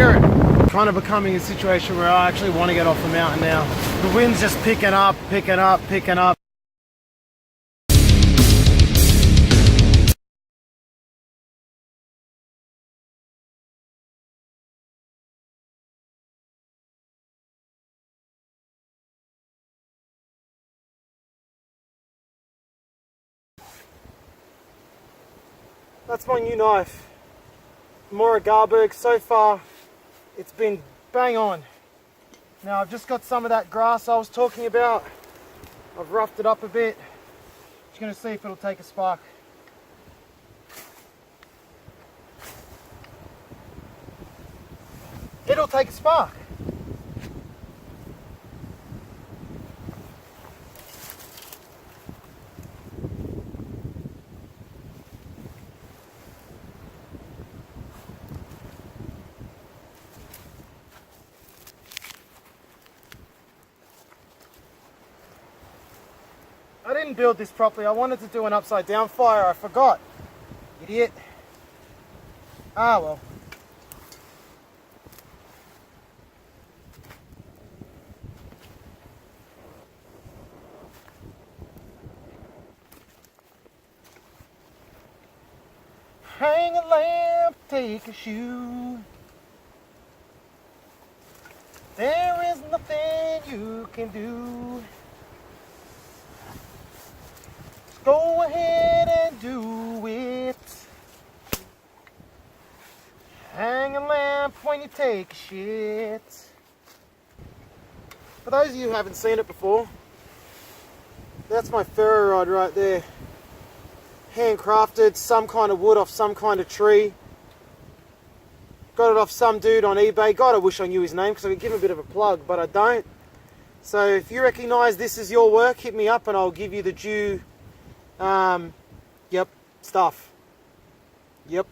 hear it. Kind of becoming a situation where I actually want to get off the mountain now. The wind's just picking up, picking up, picking up. That's my new knife. Mora Garberg. So far, it's been bang on. Now I've just got some of that grass I was talking about. I've roughed it up a bit. Just going to see if it'll take a spark. It'll take a spark. I didn't build this properly. I wanted to do an upside down fire. I forgot. Idiot. Ah well. Hang a lamp, take a shoe. There is nothing you can do. Go ahead and do it. Hang a lamp when you take a shit. For those of you who haven't seen it before, that's my ferro rod right there. Handcrafted, some kind of wood off some kind of tree. Got it off some dude on eBay. God, I wish I knew his name because I could give him a bit of a plug, but I don't. So if you recognise this is your work, hit me up and I'll give you the due stuff. Yep.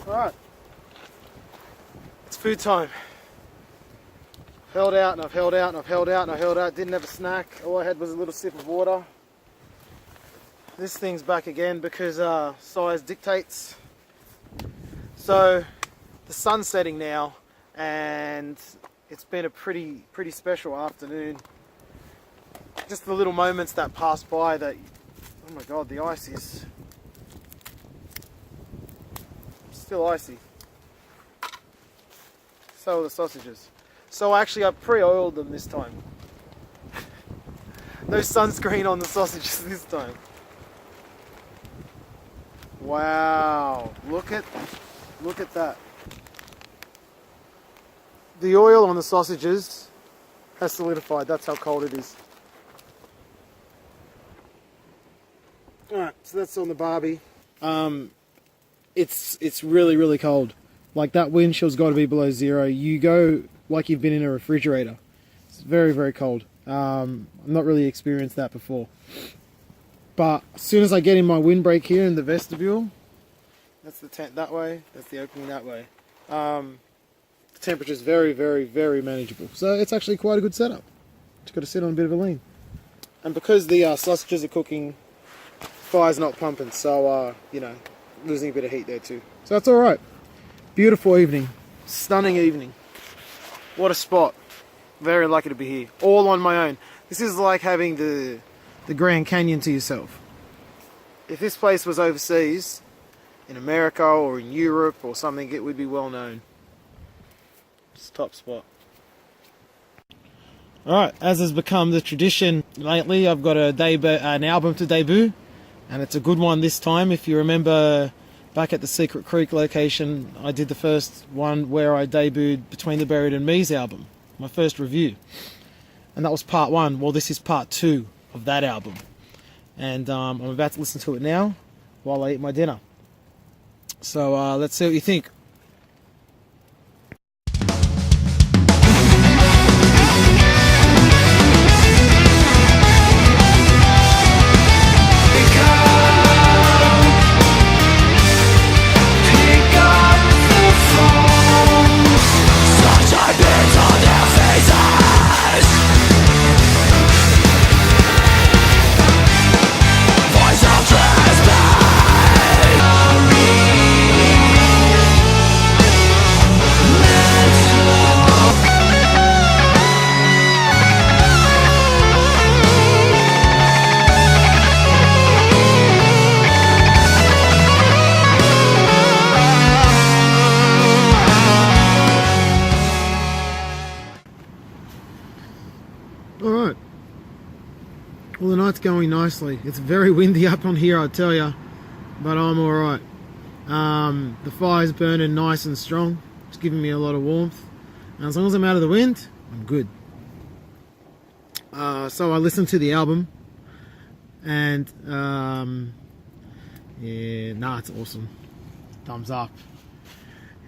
Alright, it's food time. Held out and I've held out and I've held out and I held out, didn't have a snack. All I had was a little sip of water. This thing's back again because size dictates. So the sun's setting now and it's been a pretty special afternoon. Just the little moments that pass by that, oh my god, the ice is still icy. So are the sausages. So actually I pre-oiled them this time. No sunscreen on the sausages this time. Wow, look at that. The oil on the sausages has solidified. That's how cold it is. Alright, so that's on the barbie. It's really cold. Like that wind chill's got to be below zero. You go like you've been in a refrigerator. It's very cold. I've not really experienced that before. But as soon as I get in my windbreak here in the vestibule, that's the tent that way, that's the opening that way. The temperature's very manageable. So it's actually quite a good setup. Just got to sit on a bit of a lean. And because the sausages are cooking, fire's not pumping, so you know, losing a bit of heat there too. So that's alright. Beautiful evening. Stunning evening. What a spot. Very lucky to be here. All on my own. This is like having the Grand Canyon to yourself. If this place was overseas, in America or in Europe or something, it would be well known. It's a top spot. Alright, as has become the tradition lately, I've got an album to debut. and it's a good one this time. If you remember back at the Secret Creek location, I did the first one where I debuted Between the Buried and Me's album, my first review, and that was part 1. Well, this is part 2 of that album, and I'm about to listen to it now while I eat my dinner. So let's see what you think. Alright, well, the night's going nicely. It's very windy up on here, I tell you, but I'm alright. The fire's burning nice and strong. It's giving me a lot of warmth, and as long as I'm out of the wind, I'm good. So I listened to the album, and yeah, it's awesome. Thumbs up.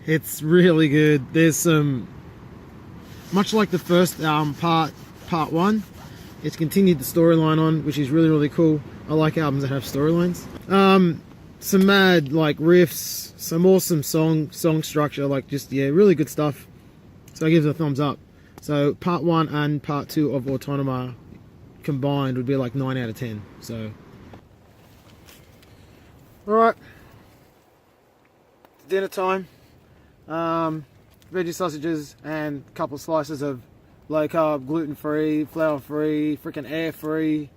It's really good. There's some, much like the first album, part 1, it's continued the storyline on, which is really, really cool. I like albums that have storylines. Some mad like riffs, some awesome song structure, like just, yeah, really good stuff. So I give it a thumbs up. So part 1 and part 2 of Autonoma combined would be like 9 out of 10. So alright, dinner time. Veggie sausages and a couple slices of low carb, gluten free, flour free, freaking air free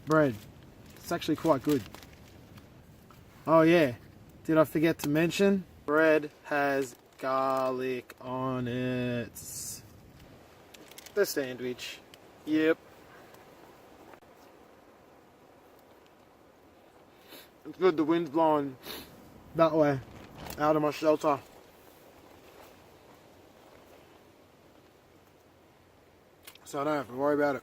bread. It's actually quite good. Oh yeah, did I forget to mention? Bread has garlic on it. The sandwich. Yep. It's good the wind's blowing that way, out of my shelter. So I don't have to worry about it.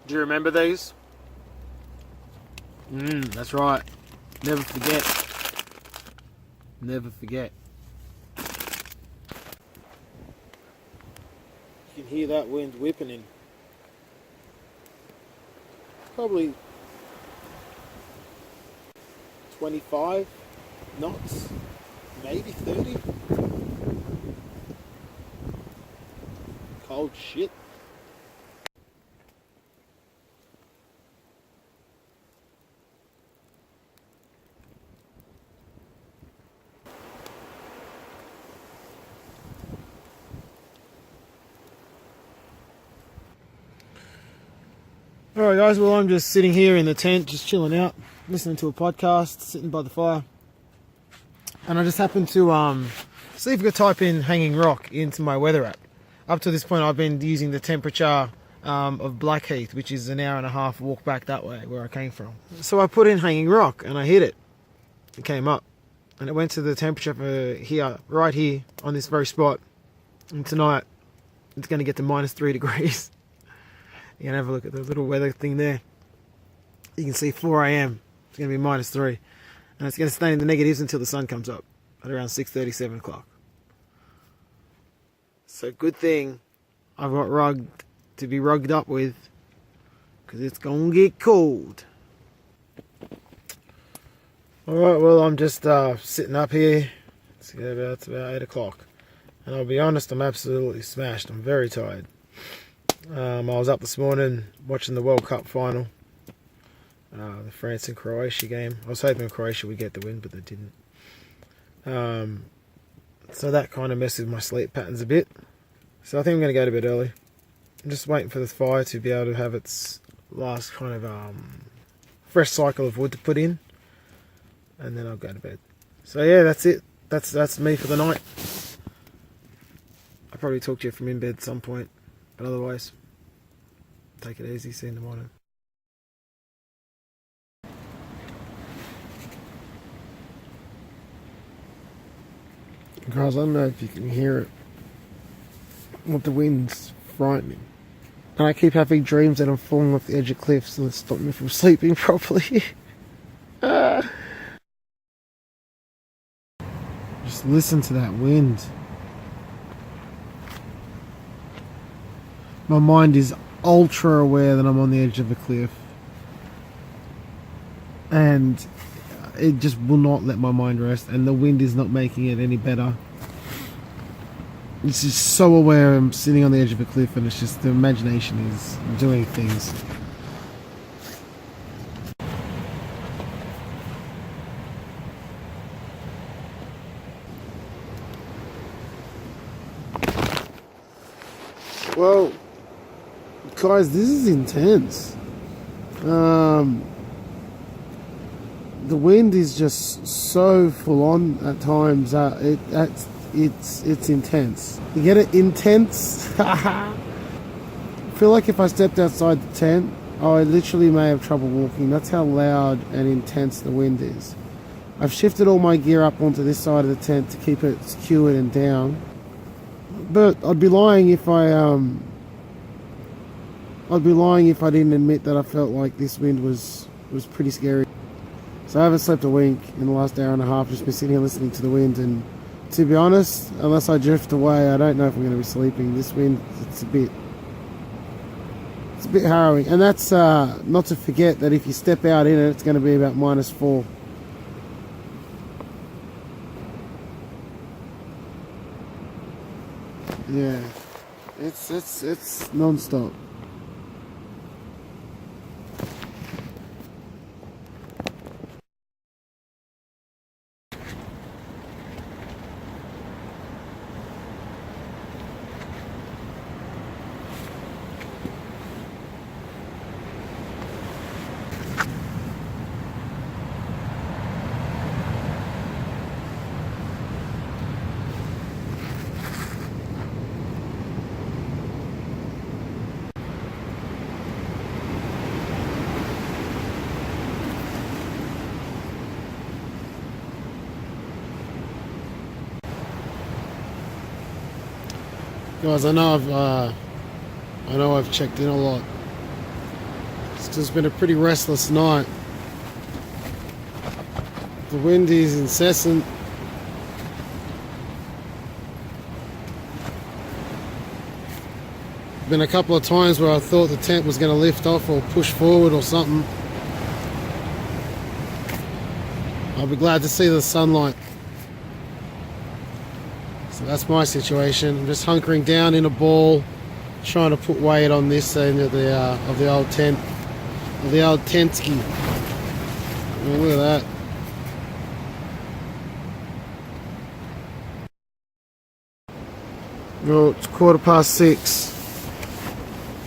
Do you remember these? That's right. Never forget. Never forget. You can hear that wind whipping in. Probably 25 knots, maybe 30. Cold shit. Alright guys, well, I'm just sitting here in the tent, just chilling out, listening to a podcast, sitting by the fire. And I just happened to see if I could type in Hanging Rock into my weather app. Up to this point I've been using the temperature of Blackheath, which is an hour and a half walk back that way where I came from. So I put in Hanging Rock and I hit it. It came up. And it went to the temperature for here, right here, on this very spot. And tonight it's going to get to -3 degrees. You can have a look at the little weather thing there. You can see 4 AM. It's going to be -3. And it's going to stay in the negatives until the sun comes up at around 6:30, 7 o'clock. So good thing I've got rug to be rugged up with, because it's going to get cold. Alright, well, I'm just sitting up here. It's about 8 o'clock. And I'll be honest, I'm absolutely smashed. I'm very tired. I was up this morning watching the World Cup final, the France and Croatia game. I was hoping Croatia would get the win, but they didn't. So that kind of messes with my sleep patterns a bit. So I think I'm going to go to bed early. I'm just waiting for the fire to be able to have its last kind of fresh cycle of wood to put in, and then I'll go to bed. So yeah, that's it. That's me for the night. I'll probably talk to you from in bed at some point. But otherwise, take it easy. See you in the morning. Guys, I don't know if you can hear it, but the wind's frightening. And I keep having dreams that I'm falling off the edge of cliffs and it's stopping me from sleeping properly. Just listen to that wind. My mind is ultra aware that I'm on the edge of a cliff. And it just will not let my mind rest, and the wind is not making it any better. It's just so aware I'm sitting on the edge of a cliff, and it's just the imagination is doing things. Well, guys, this is intense. The wind is just so full on at times. It's intense. You get it? Intense? I feel like if I stepped outside the tent, I literally may have trouble walking. That's how loud and intense the wind is. I've shifted all my gear up onto this side of the tent to keep it secured and down. But I'd be lying if I didn't admit that I felt like this wind was pretty scary. So I haven't slept a wink in the last hour and a half, just been sitting here listening to the wind, and to be honest, unless I drift away, I don't know if I'm going to be sleeping. This wind, it's a bit harrowing. And that's not to forget that if you step out in it, it's going to be about -4. Yeah, it's non-stop. Guys, I know I've checked in a lot. It's just been a pretty restless night. The wind is incessant. Been a couple of times where I thought the tent was going to lift off or push forward or something. I'll be glad to see the sunlight. So that's my situation. I'm just hunkering down in a ball, trying to put weight on this end of the old tent, of the old tent-ski. Oh, look at that. Oh, it's 6:15.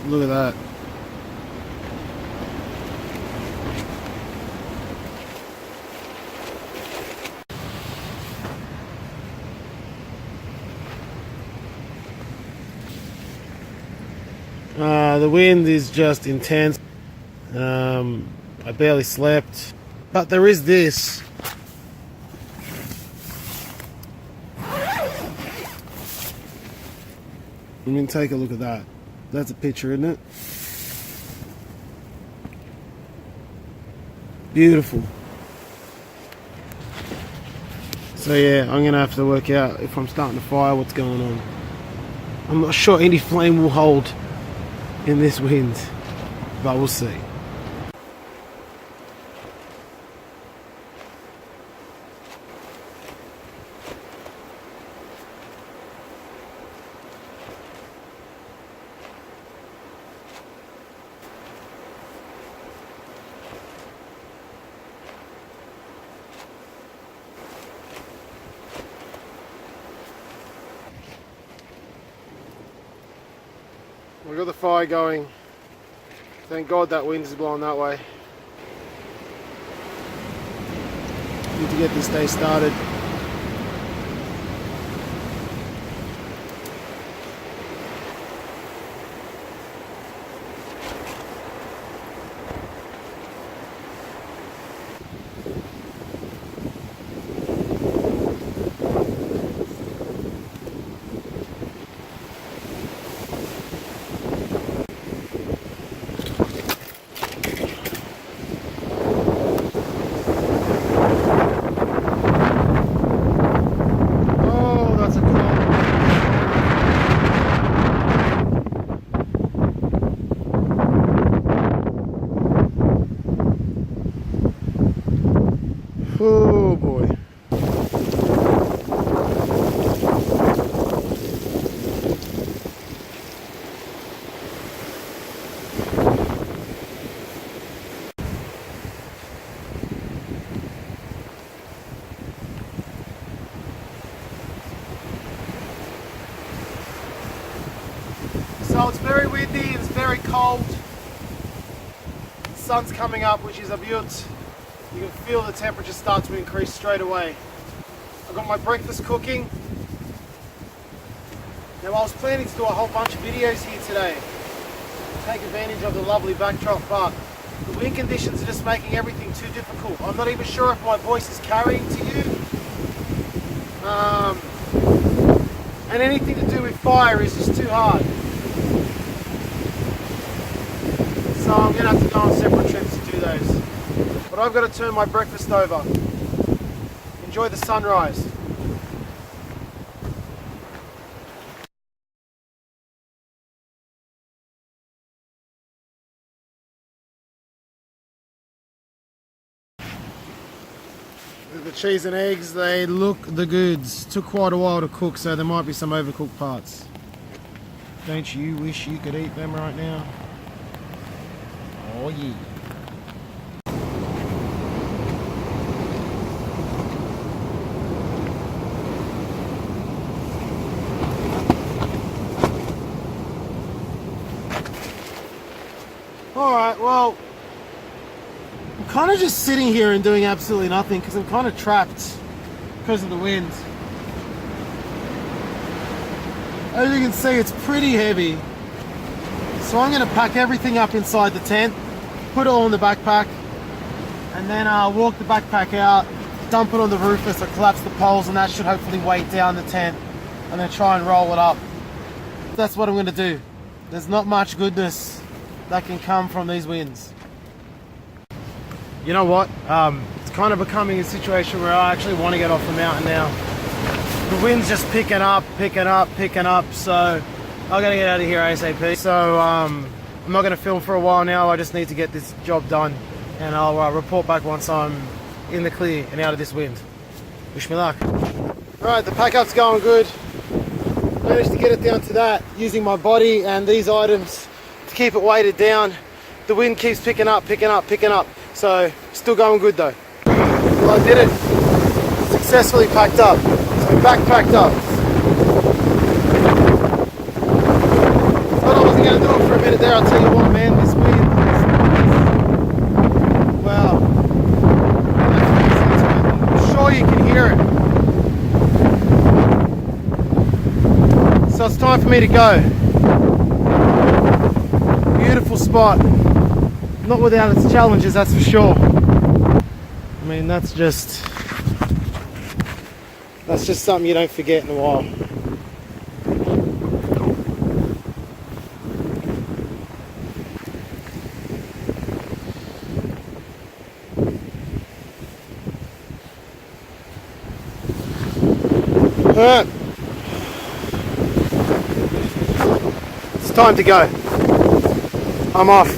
Look at that. The wind is just intense. I barely slept. But there is this. I mean, take a look at that. That's a picture, isn't it? Beautiful. So yeah, I'm gonna have to work out if I'm starting a fire, what's going on. I'm not sure any flame will hold in this wind, but we'll see. We've got the fire going. Thank God that wind is blowing that way. Need to get this day started. So it's very windy, it's very cold. The sun's coming up, which is a beaut. You can feel the temperature start to increase straight away. I've got my breakfast cooking. Now I was planning to do a whole bunch of videos here today, take advantage of the lovely backdrop, but the wind conditions are just making everything too difficult. I'm not even sure if my voice is carrying to you. And anything to do with fire is just too hard. So I'm going to have to go on separate trips to do those. But I've got to turn my breakfast over. Enjoy the sunrise. The cheese and eggs, they look the goods. Took quite a while to cook, so there might be some overcooked parts. Don't you wish you could eat them right now? Oh yeah. Alright, well, I'm kind of just sitting here and doing absolutely nothing because I'm kind of trapped because of the wind. As you can see, it's pretty heavy. So I'm going to pack everything up inside the tent, put it all in the backpack, and then walk the backpack out, dump it on the roof as I collapse the poles, and that should hopefully weight down the tent, and then try and roll it up. That's what I'm going to do. There's not much goodness that can come from these winds. You know what? It's kind of becoming a situation where I actually want to get off the mountain now. The wind's just picking up, so I gotta get out of here ASAP. So I'm not gonna film for a while now. I just need to get this job done, and I'll report back once I'm in the clear and out of this wind. Wish me luck. Alright, the pack up's going good. Managed to get it down to that using my body and these items to keep it weighted down. The wind keeps picking up. So still going good though. Well, I did it. Successfully packed up. So back packed up. Thought I wasn't going to do it for a minute there. I'll tell you what, man, this wind. Wow. I'm sure you can hear it. So it's time for me to go. Beautiful spot. Not without its challenges, that's for sure. I mean, that's just something you don't forget in a while. Alright. It's time to go. I'm off.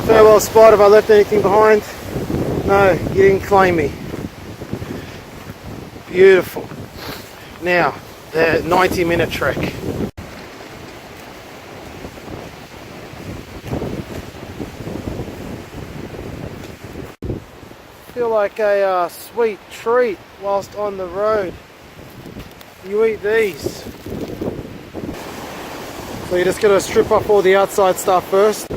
Farewell spot, have I left anything behind? No, you didn't claim me. Beautiful. Now, the 90-minute trek. Feel like a sweet treat whilst on the road. You eat these. So you're just going to strip off all the outside stuff first.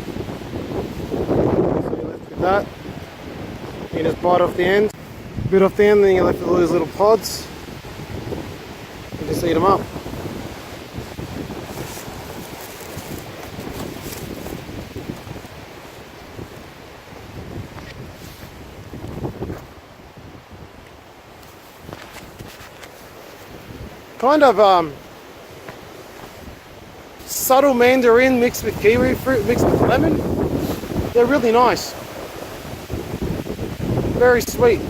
That you just bite off the end, bit off the end, then you're left with all these little pods. You just eat them up. Kind of subtle mandarin mixed with kiwi fruit mixed with lemon. They're really nice. Very sweet.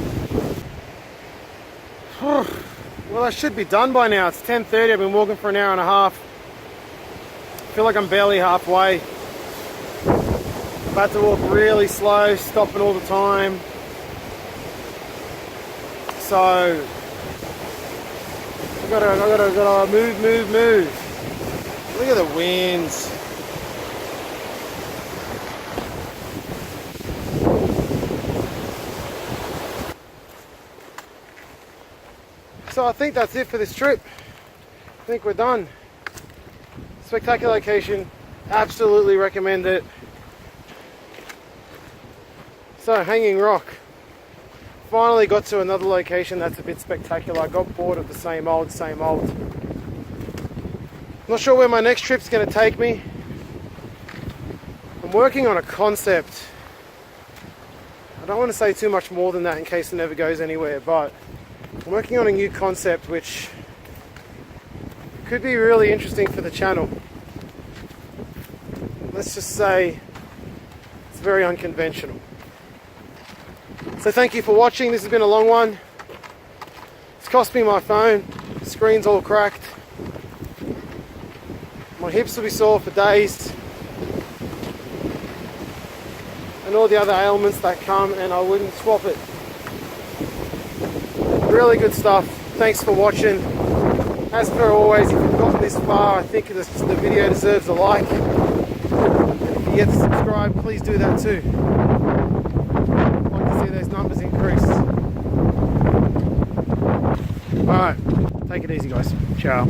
Well, I should be done by now. It's 10:30. I've been walking for an hour and a half. I feel like I'm barely halfway. I've had to walk really slow, stopping all the time. So I gotta move. Look at the winds. So I think that's it for this trip. I think we're done. spectacular location, absolutely recommend it. So, Hanging Rock. Finally got to another location that's a bit spectacular. I got bored of the same old, same old. Not sure where my next trip's going to take me. I'm working on a concept. I don't want to say too much more than that in case it never goes anywhere, but I'm working on a new concept which could be really interesting for the channel. Let's just say it's very unconventional. So thank you for watching. This has been a long one. It's cost me my phone. The screen's all cracked. My hips will be sore for days. And all the other ailments that come, and I wouldn't swap it. Really good stuff. Thanks for watching. As per always, if you've gotten this far, I think the video deserves a like. And if you get to subscribe, please do that too. I'd like to see those numbers increase. Alright, take it easy guys. Ciao.